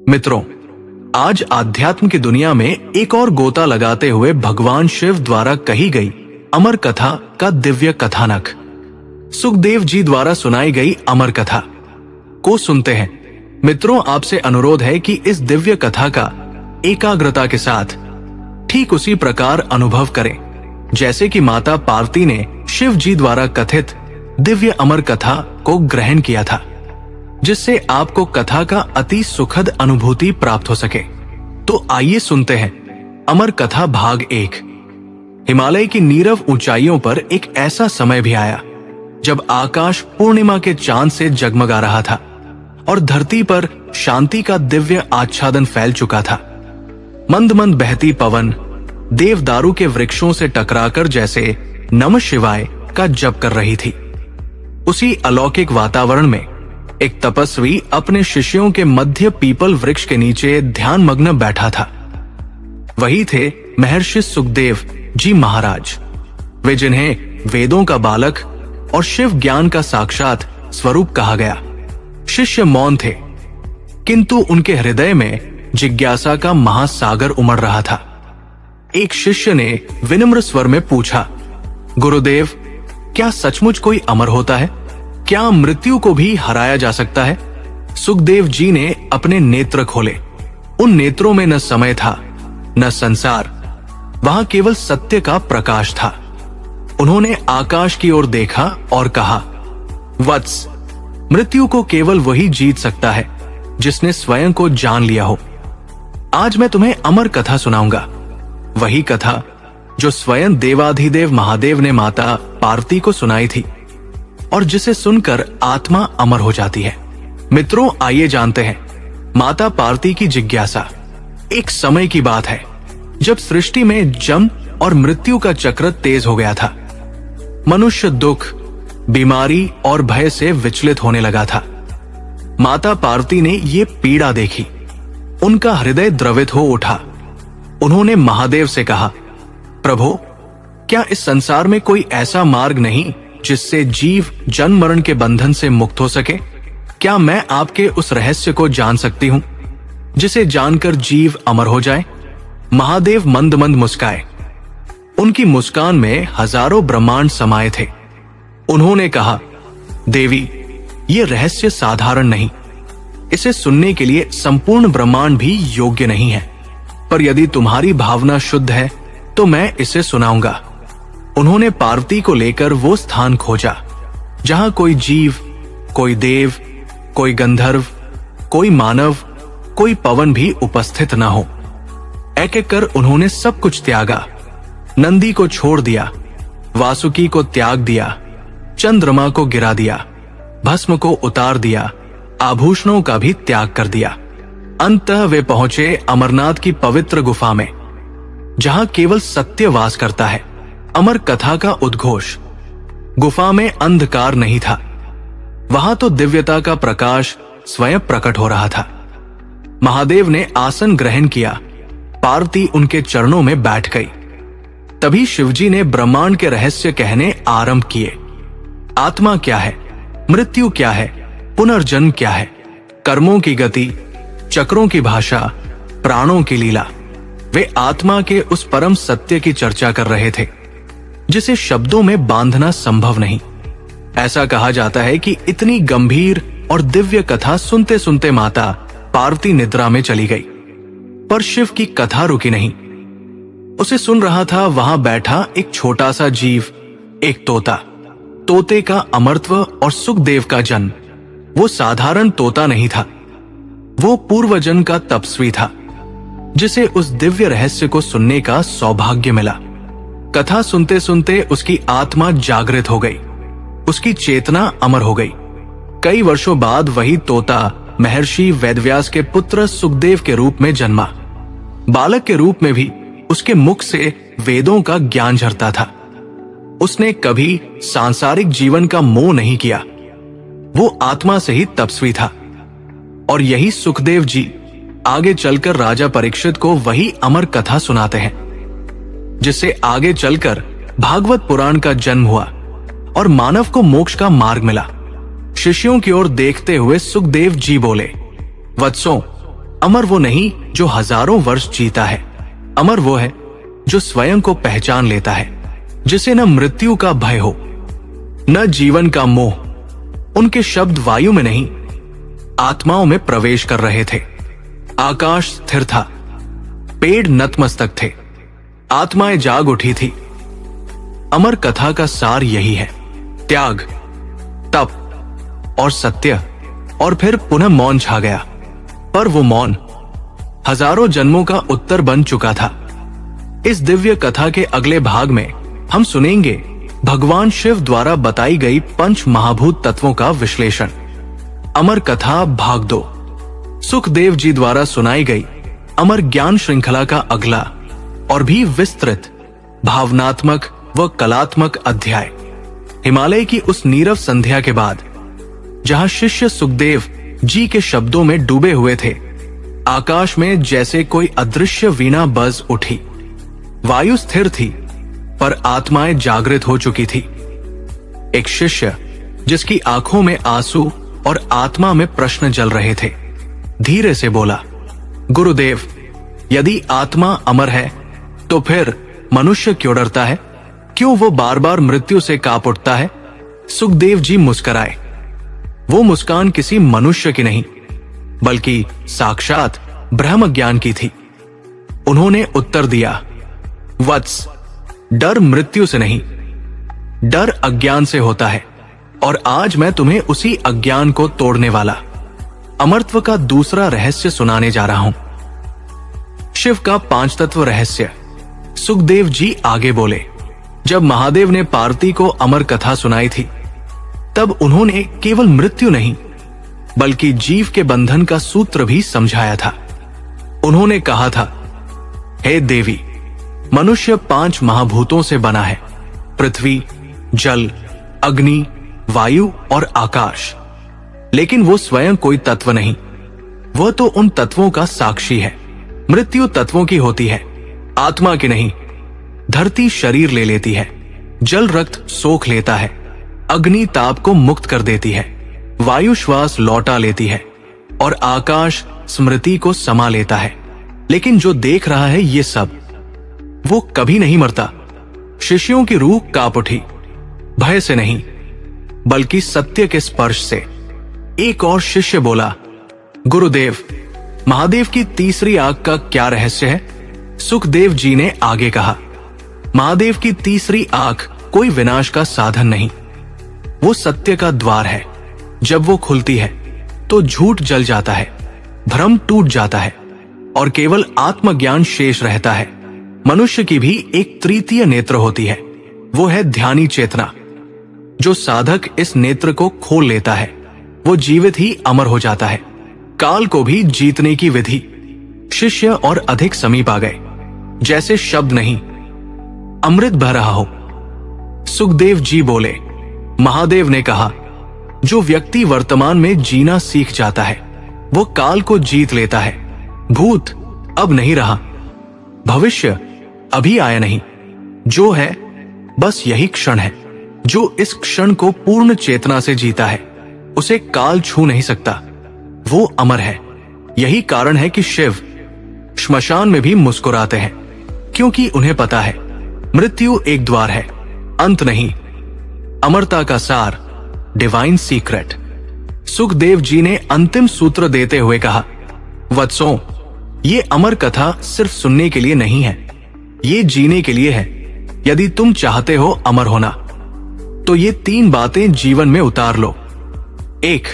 मित्रों, आज आध्यात्म की दुनिया में एक और गोता लगाते हुए भगवान शिव द्वारा कही गई अमर कथा का दिव्य कथानक सुखदेव जी द्वारा सुनाई गई अमर कथा को सुनते हैं। मित्रों, आपसे अनुरोध है कि इस दिव्य कथा का एकाग्रता के साथ ठीक उसी प्रकार अनुभव करें जैसे कि माता पार्वती ने शिव जी द्वारा कथित दिव्य अमर कथा को ग्रहण किया था, जिससे आपको कथा का अति सुखद अनुभूति प्राप्त हो सके। तो आइए सुनते हैं अमर कथा भाग 1। हिमालय की नीरव ऊंचाइयों पर एक ऐसा समय भी आया जब आकाश पूर्णिमा के चांद से जगमगा रहा था और धरती पर शांति का दिव्य आच्छादन फैल चुका था। मंद मंद बहती पवन देवदारू के वृक्षों से टकराकर जैसे नमः शिवाय का जप कर रही थी। उसी अलौकिक वातावरण में एक तपस्वी अपने शिष्यों के मध्य पीपल वृक्ष के नीचे ध्यान मग्न बैठा था। वही थे महर्षि सुखदेव जी महाराज, वे जिन्हें वेदों का बालक और शिव ज्ञान का साक्षात स्वरूप कहा गया। शिष्य मौन थे, किंतु उनके हृदय में जिज्ञासा का महासागर उमड़ रहा था। एक शिष्य ने विनम्र स्वर में पूछा, गुरुदेव, क्या सचमुच कोई अमर होता है? क्या मृत्यु को भी हराया जा सकता है? सुखदेव जी ने अपने नेत्र खोले। उन नेत्रों में न समय था न संसार, वहां केवल सत्य का प्रकाश था। उन्होंने आकाश की ओर देखा और कहा, वत्स, मृत्यु को केवल वही जीत सकता है जिसने स्वयं को जान लिया हो। आज मैं तुम्हें अमर कथा सुनाऊंगा, वही कथा जो स्वयं देवाधिदेव महादेव ने माता पार्वती को सुनाई थी और जिसे सुनकर आत्मा अमर हो जाती है। मित्रों, आइए जानते हैं माता पार्वती की जिज्ञासा। एक समय की बात है जब सृष्टि में जन्म और मृत्यु का चक्र तेज हो गया था। मनुष्य दुख, बीमारी और भय से विचलित होने लगा था। माता पार्वती ने ये पीड़ा देखी, उनका हृदय द्रवित हो उठा। उन्होंने महादेव से कहा, प्रभु, क्या इस संसार में कोई ऐसा मार्ग नहीं जिससे जीव जन्म मरण के बंधन से मुक्त हो सके? क्या मैं आपके उस रहस्य को जान सकती हूं जिसे जानकर जीव अमर हो जाए? महादेव मंद मंद मुस्काए। उनकी मुस्कान में हजारों ब्रह्मांड समाये थे। उन्होंने कहा, देवी, ये रहस्य साधारण नहीं। इसे सुनने के लिए संपूर्ण ब्रह्मांड भी योग्य नहीं है, पर यदि तुम्हारी भावना शुद्ध है तो मैं इसे सुनाऊंगा। उन्होंने पार्वती को लेकर वो स्थान खोजा जहां कोई जीव, कोई देव, कोई गंधर्व, कोई मानव, कोई पवन भी उपस्थित न हो। एक एक कर उन्होंने सब कुछ त्यागा। नंदी को छोड़ दिया, वासुकी को त्याग दिया, चंद्रमा को गिरा दिया, भस्म को उतार दिया, आभूषणों का भी त्याग कर दिया। अंततः वे पहुंचे अमरनाथ की पवित्र गुफा में जहां केवल सत्य वास करता है। अमर कथा का उद्घोष। गुफा में अंधकार नहीं था, वहां तो दिव्यता का प्रकाश स्वयं प्रकट हो रहा था। महादेव ने आसन ग्रहण किया, पार्वती उनके चरणों में बैठ गई। तभी शिवजी ने ब्रह्मांड के रहस्य कहने आरंभ किए। आत्मा क्या है? मृत्यु क्या है? पुनर्जन्म क्या है? कर्मों की गति, चक्रों की भाषा, प्राणों की लीला। वे आत्मा के उस परम सत्य की चर्चा कर रहे थे जिसे शब्दों में बांधना संभव नहीं। ऐसा कहा जाता है कि इतनी गंभीर और दिव्य कथा सुनते सुनते माता पार्वती निद्रा में चली गई, पर शिव की कथा रुकी नहीं। उसे सुन रहा था वहां बैठा एक छोटा सा जीव, एक तोता। तोते का अमरत्व और सुखदेव का जन्म। वो साधारण तोता नहीं था, वो पूर्वजन्म का तपस्वी था जिसे उस दिव्य रहस्य को सुनने का सौभाग्य मिला। कथा सुनते सुनते उसकी आत्मा जागृत हो गई, उसकी चेतना अमर हो गई। कई वर्षों बाद वही तोता महर्षि वेदव्यास के पुत्र सुखदेव के रूप में जन्मा। बालक के रूप में भी उसके मुख से वेदों का ज्ञान झरता था। उसने कभी सांसारिक जीवन का मोह नहीं किया, वो आत्मा से ही तपस्वी था। और यही सुखदेव जी आगे चलकर राजा परीक्षित को वही अमर कथा सुनाते हैं, जिससे आगे चलकर भागवत पुराण का जन्म हुआ और मानव को मोक्ष का मार्ग मिला। शिष्यों की ओर देखते हुए सुखदेव जी बोले, वत्सों, अमर वो नहीं जो हजारों वर्ष जीता है, अमर वो है जो स्वयं को पहचान लेता है, जिसे न मृत्यु का भय हो न जीवन का मोह। उनके शब्द वायु में नहीं, आत्माओं में प्रवेश कर रहे थे। आकाश स्थिर था, पेड़ नतमस्तक थे, आत्माएं जाग उठी थी। अमर कथा का सार यही है, त्याग, तप और सत्य। और फिर पुनः मौन छा गया, पर वो मौन हजारों जन्मों का उत्तर बन चुका था। इस दिव्य कथा के अगले भाग में हम सुनेंगे भगवान शिव द्वारा बताई गई पंच महाभूत तत्वों का विश्लेषण। अमर कथा भाग 2, सुखदेव जी द्वारा सुनाई गई अमर ज्ञान श्रृंखला का अगला और भी विस्तृत, भावनात्मक व कलात्मक अध्याय। हिमालय की उस नीरव संध्या के बाद, जहां शिष्य सुखदेव जी के शब्दों में डूबे हुए थे, आकाश में जैसे कोई अदृश्य वीणा बज उठी। वायु स्थिर थी, पर आत्माएं जागृत हो चुकी थी। एक शिष्य जिसकी आंखों में आंसू और आत्मा में प्रश्न जल रहे थे, धीरे से बोला, गुरुदेव, यदि आत्मा अमर है तो फिर मनुष्य क्यों डरता है? क्यों वो बार बार मृत्यु से कांप उठता है? सुखदेव जी मुस्कुराए। वो मुस्कान किसी मनुष्य की नहीं, बल्कि साक्षात ब्रह्म ज्ञान की थी। उन्होंने उत्तर दिया, वत्स, डर मृत्यु से नहीं, डर अज्ञान से होता है, और आज मैं तुम्हें उसी अज्ञान को तोड़ने वाला अमरत्व का दूसरा रहस्य सुनाने जा रहा हूं। शिव का 5 तत्व रहस्य। सुखदेव जी आगे बोले, जब महादेव ने पार्वती को अमर कथा सुनाई थी, तब उन्होंने केवल मृत्यु नहीं, बल्कि जीव के बंधन का सूत्र भी समझाया था। उन्होंने कहा था, हे देवी, मनुष्य 5 महाभूतों से बना है, पृथ्वी, जल, अग्नि, वायु और आकाश। लेकिन वो स्वयं कोई तत्व नहीं, वह तो उन तत्वों का साक्षी है। मृत्यु तत्वों की होती है, आत्मा की नहीं। धरती शरीर ले लेती है, जल रक्त सोख लेता है, अग्नि ताप को मुक्त कर देती है, वायु श्वास लौटा लेती है, और आकाश स्मृति को समा लेता है। लेकिन जो देख रहा है ये सब, वो कभी नहीं मरता। शिष्यों की रूह कांप उठी, भय से नहीं, बल्कि सत्य के स्पर्श से। एक और शिष्य बोला, गुरुदेव, महादेव की तीसरी आंख का क्या रहस्य है? सुखदेव जी ने आगे कहा, महादेव की तीसरी आंख कोई विनाश का साधन नहीं, वो सत्य का द्वार है। जब वो खुलती है तो झूठ जल जाता है, भ्रम टूट जाता है, और केवल आत्मज्ञान शेष रहता है। मनुष्य की भी एक तृतीय नेत्र होती है, वो है ध्यानी चेतना। जो साधक इस नेत्र को खोल लेता है, वो जीवित ही अमर हो जाता है। काल को भी जीतने की विधि। शिष्य और अधिक समीप आ गए, जैसे शब्द नहीं, अमृत बह रहा हो। सुखदेव जी बोले, महादेव ने कहा, जो व्यक्ति वर्तमान में जीना सीख जाता है, वो काल को जीत लेता है। भूत अब नहीं रहा, भविष्य अभी आया नहीं, जो है बस यही क्षण है। जो इस क्षण को पूर्ण चेतना से जीता है, उसे काल छू नहीं सकता, वो अमर है। यही कारण है कि शिव श्मशान में भी मुस्कुराते हैं, क्योंकि उन्हें पता है मृत्यु एक द्वार है, अंत नहीं। अमरता का सार, डिवाइन सीक्रेट। सुखदेव जी ने अंतिम सूत्र देते हुए कहा, वत्सों, ये अमर कथा सिर्फ सुनने के लिए नहीं है, ये जीने के लिए है। यदि तुम चाहते हो अमर होना, तो ये 3 बातें जीवन में उतार लो। 1,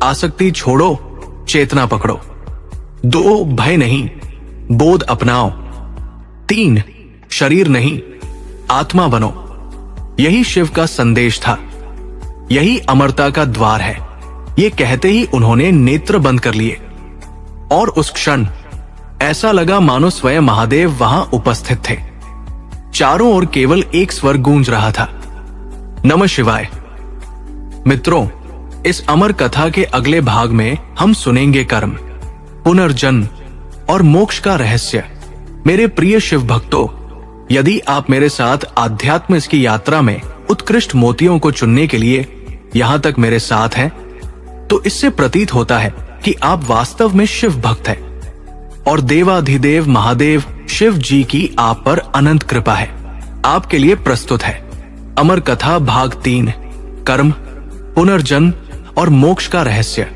आसक्ति छोड़ो, चेतना पकड़ो। 2, भय नहीं, बोध अपनाओ। 3, शरीर नहीं, आत्मा बनो। यही शिव का संदेश था, यही अमरता का द्वार है। ये कहते ही उन्होंने नेत्र बंद कर लिए, और उस क्षण ऐसा लगा मानो स्वयं महादेव वहां उपस्थित थे। चारों ओर केवल एक स्वर गूंज रहा था, नमः शिवाय। मित्रों, इस अमर कथा के अगले भाग में हम सुनेंगे कर्म, पुनर्जन्म और मोक्ष का रहस्य। मेरे प्रिय शिव भक्तों, यदि आप मेरे साथ आध्यात्म की यात्रा में उत्कृष्ट मोतियों को चुनने के लिए यहां तक मेरे साथ हैं, तो इससे प्रतीत होता है कि आप वास्तव में शिव भक्त हैं और देवाधिदेव महादेव शिव जी की आप पर अनंत कृपा है। आपके लिए प्रस्तुत है अमर कथा भाग 3, कर्म, पुनर्जन्म और मोक्ष का रहस्य।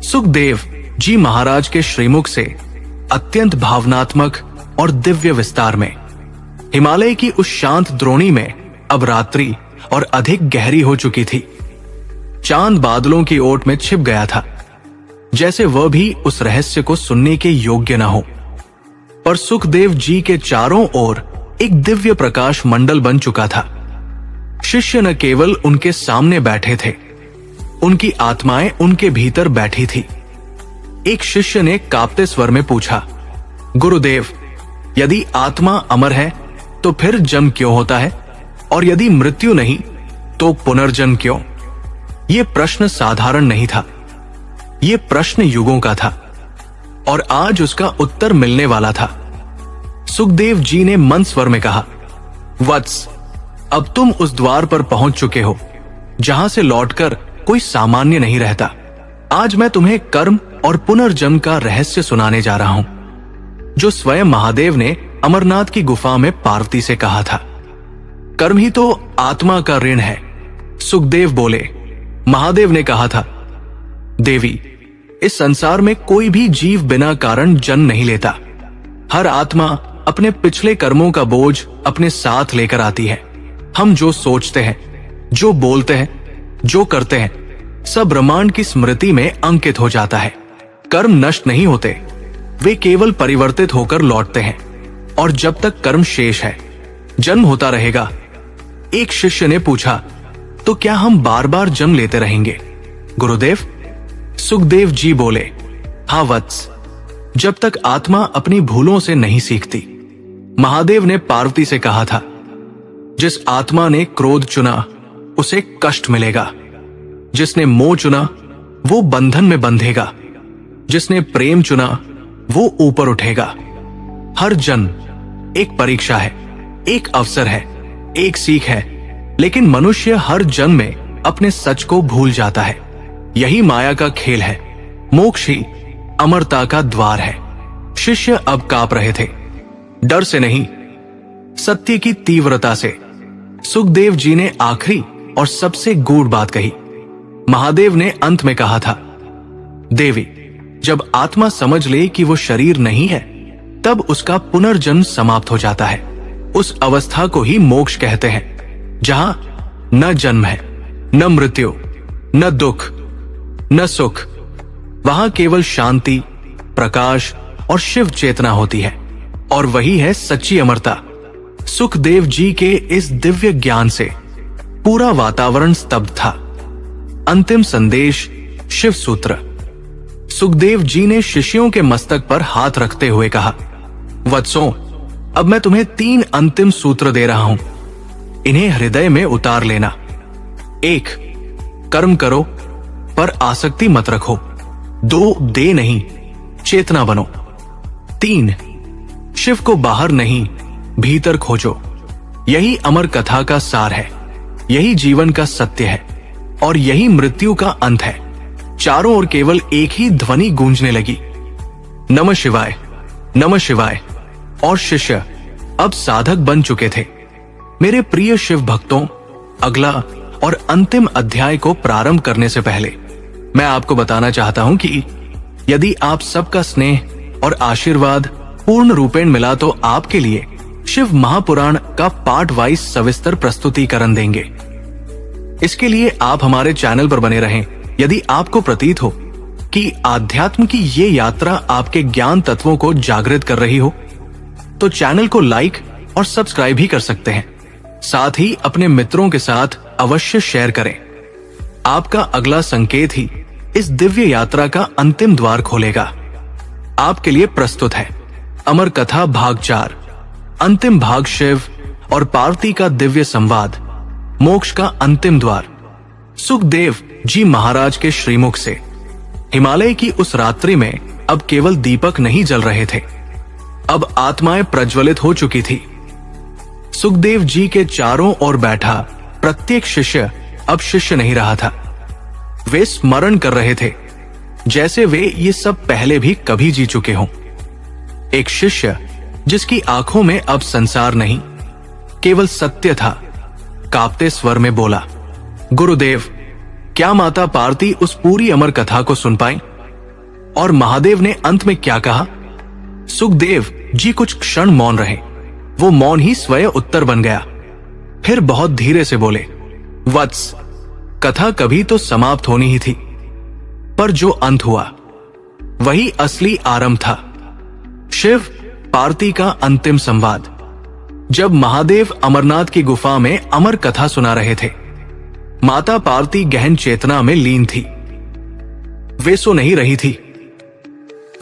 सुखदेव जी महाराज के श्रीमुख से अत्यंत भावनात्मक और दिव्य विस्तार में। हिमालय की उस शांत द्रोणी में अब रात्रि और अधिक गहरी हो चुकी थी। चांद बादलों की ओट में छिप गया था, जैसे वह भी उस रहस्य को सुनने के योग्य न हो। पर सुखदेव जी के चारों ओर एक दिव्य प्रकाश मंडल बन चुका था। शिष्य न केवल उनके सामने बैठे थे, उनकी आत्माएं उनके भीतर बैठी थी। एक शिष्य ने कांपते स्वर में पूछा, गुरुदेव, यदि आत्मा अमर है तो फिर जन्म क्यों होता है, और यदि मृत्यु नहीं तो पुनर्जन्म क्यों? यह प्रश्न साधारण नहीं था, यह प्रश्न युगों का था और आज उसका उत्तर मिलने वाला था। सुखदेव जी ने मंद स्वर में कहा, वत्स, अब तुम उस द्वार पर पहुंच चुके हो जहां से लौटकर कोई सामान्य नहीं रहता। आज मैं तुम्हें कर्म और पुनर्जन्म का रहस्य सुनाने जा रहा हूं, जो स्वयं महादेव ने अमरनाथ की गुफा में पार्वती से कहा था। कर्म ही तो आत्मा का ऋण है, सुखदेव बोले। महादेव ने कहा था, देवी, इस संसार में कोई भी जीव बिना कारण जन्म नहीं लेता। हर आत्मा अपने पिछले कर्मों का बोझ अपने साथ लेकर आती है। हम जो सोचते हैं, जो बोलते हैं, जो करते हैं, सब ब्रह्मांड की स्मृति में अंकित हो जाता है। कर्म नष्ट नहीं होते, वे केवल परिवर्तित होकर लौटते हैं, और जब तक कर्म शेष है, जन्म होता रहेगा। एक शिष्य ने पूछा, तो क्या हम बार बार जन्म लेते रहेंगे गुरुदेव? सुखदेव जी बोले, हाँ वत्स, जब तक आत्मा अपनी भूलों से नहीं सीखती। महादेव ने पार्वती से कहा था, जिस आत्मा ने क्रोध चुना उसे कष्ट मिलेगा, जिसने मोह चुना वो बंधन में बंधेगा, जिसने प्रेम चुना वो ऊपर उठेगा। हर जन्म एक परीक्षा है, एक अवसर है, एक सीख है, लेकिन मनुष्य हर जन्म में अपने सच को भूल जाता है। यही माया का खेल है। मोक्ष ही अमरता का द्वार है। शिष्य अब कांप रहे थे, डर से नहीं, सत्य की तीव्रता से। सुखदेव जी ने आखिरी और सबसे गूढ़ बात कही। महादेव ने अंत में कहा था, देवी, जब आत्मा समझ ले कि वो शरीर नहीं है, तब उसका पुनर्जन्म समाप्त हो जाता है। उस अवस्था को ही मोक्ष कहते हैं, जहां न जन्म है, न मृत्यु, न दुख, न सुख। वहां केवल शांति, प्रकाश और शिव चेतना होती है, और वही है सच्ची अमरता। सुखदेव जी के इस दिव्य ज्ञान से पूरा वातावरण स्तब्ध था। अंतिम संदेश, शिव सूत्र। सुखदेव जी ने शिष्यों के मस्तक पर हाथ रखते हुए कहा, वत्सों, अब मैं तुम्हें 3 अंतिम सूत्र दे रहा हूं, इन्हें हृदय में उतार लेना। 1, कर्म करो पर आसक्ति मत रखो। 2, दे नहीं, चेतना बनो। 3, शिव को बाहर नहीं, भीतर खोजो। यही अमर कथा का सार है, यही जीवन का सत्य है, और यही मृत्यु का अंत है। चारों ओर केवल एक ही ध्वनि गूंजने लगी, नमः शिवाय, नमः शिवाय। और शिष्य अब साधक बन चुके थे। मेरे प्रिय शिव भक्तों, अगला और अंतिम अध्याय को प्रारंभ करने से पहले मैं आपको बताना चाहता हूं कि यदि आप सबका स्नेह और आशीर्वाद पूर्ण रूपेण मिला तो आपके लिए शिव महापुराण का पार्ट वाइज सविस्तर प्रस्तुतिकरण देंगे। इसके लिए आप हमारे चैनल पर बने रहें। यदि आपको प्रतीत हो कि आध्यात्म की ये यात्रा आपके ज्ञान तत्वों को जागृत कर रही हो, तो चैनल को लाइक और सब्सक्राइब ही कर सकते हैं। साथ ही अपने मित्रों के साथ अवश्य शेयर करें। आपका अगला संकेत ही इस दिव्य यात्रा का अंतिम द्वार खोलेगा। आपके लिए प्रस्तुत है अमर कथा भाग 4, अंतिम भाग, शिव और पार्वती का दिव्य संवाद, मोक्ष का अंतिम द्वार। सुखदेव जी महाराज के श्रीमुख से हिमालय की उस रात्रि में अब केवल दीपक नहीं जल रहे थे, अब आत्माएं प्रज्वलित हो चुकी थी। सुखदेव जी के चारों ओर बैठा प्रत्येक शिष्य अब शिष्य नहीं रहा था। वे स्मरण कर रहे थे, जैसे वे ये सब पहले भी कभी जी चुके हों। एक शिष्य जिसकी आंखों में अब संसार नहीं, केवल सत्य था, कांपते स्वर में बोला, गुरुदेव, क्या माता पार्वती उस पूरी अमर कथा को सुन पाई? और महादेव ने अंत में क्या कहा? सुखदेव जी कुछ क्षण मौन रहे। वो मौन ही स्वयं उत्तर बन गया। फिर बहुत धीरे से बोले, वत्स, कथा कभी तो समाप्त होनी ही थी, पर जो अंत हुआ वही असली आरंभ था। शिव पार्वती का अंतिम संवाद। जब महादेव अमरनाथ की गुफा में अमर कथा सुना रहे थे, माता पार्वती गहन चेतना में लीन थी। वे सो नहीं रही थी,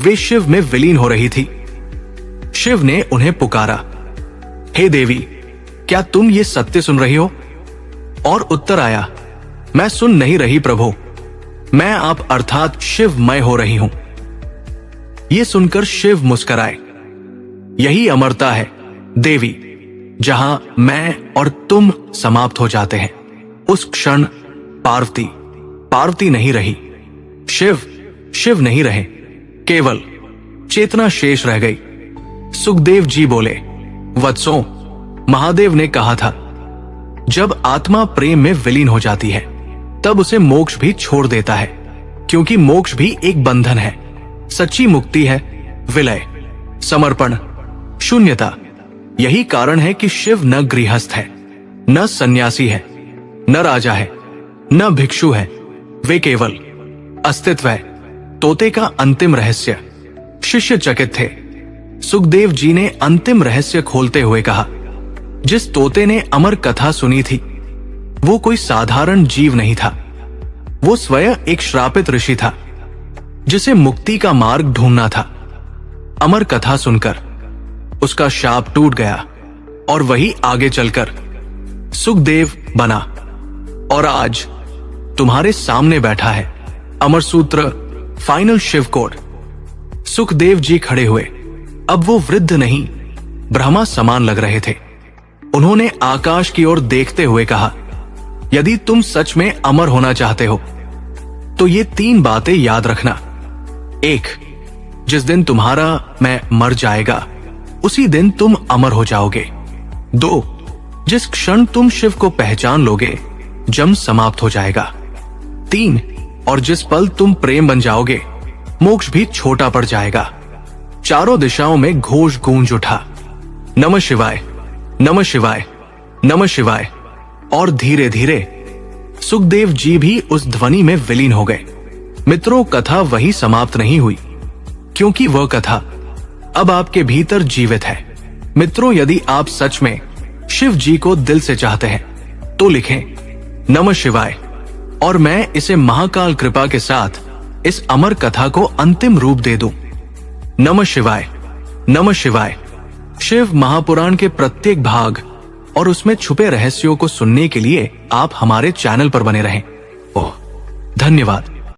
वे शिव में विलीन हो रही थी। शिव ने उन्हें पुकारा, हे देवी, क्या तुम ये सत्य सुन रही हो? और उत्तर आया, मैं सुन नहीं रही प्रभु, मैं आप अर्थात शिवमय हो रही हूं। ये सुनकर शिव मुस्कुराए। यही अमरता है देवी, जहां मैं और तुम समाप्त हो जाते हैं। उस क्षण पार्वती नहीं रही, शिव नहीं रहे, केवल चेतना शेष रह गई। सुखदेव जी बोले, वत्सों, महादेव ने कहा था, जब आत्मा प्रेम में विलीन हो जाती है तब उसे मोक्ष भी छोड़ देता है, क्योंकि मोक्ष भी एक बंधन है। सच्ची मुक्ति है विलय, समर्पण, शून्यता। यही कारण है कि शिव न गृहस्थ है, न सन्यासी है, न राजा है, न भिक्षु है। वे केवल अस्तित्व है, तोते का अंतिम रहस्य। शिष्य चकित थे। सुखदेव जी ने अंतिम रहस्य खोलते हुए कहा, जिस तोते ने अमर कथा सुनी थी वो कोई साधारण जीव नहीं था, वो स्वयं एक श्रापित ऋषि था जिसे मुक्ति का मार्ग ढूंढना था। अमर कथा सुनकर उसका शाप टूट गया और वही आगे चलकर सुखदेव बना और आज तुम्हारे सामने बैठा है। अमर सूत्र, फाइनल शिव कोड। सुखदेव जी खड़े हुए। अब वो वृद्ध नहीं, ब्रह्मा समान लग रहे थे। उन्होंने आकाश की ओर देखते हुए कहा, यदि तुम सच में अमर होना चाहते हो तो ये 3 बातें याद रखना। 1, जिस दिन तुम्हारा मैं मर जाएगा उसी दिन तुम अमर हो जाओगे। 2, जिस क्षण तुम शिव को पहचान लोगे जन्म समाप्त हो जाएगा। 3, और जिस पल तुम प्रेम बन जाओगे मोक्ष भी छोटा पड़ जाएगा। चारों दिशाओं में घोष गूंज उठा, नमः शिवाय, नमः शिवाय, नमः शिवाय। और धीरे धीरे सुखदेव जी भी उस ध्वनि में विलीन हो गए। मित्रों, कथा वही समाप्त नहीं हुई, क्योंकि वह कथा अब आपके भीतर जीवित है। मित्रों, यदि आप सच में शिव जी को दिल से चाहते हैं तो लिखें नमः शिवाय और मैं इसे महाकाल कृपा के साथ इस अमर कथा को अंतिम रूप दे दूं। नमः शिवाय, नमः शिवाय। शिव महापुराण के प्रत्येक भाग और उसमें छुपे रहस्यों को सुनने के लिए आप हमारे चैनल पर बने रहें। ओह, धन्यवाद।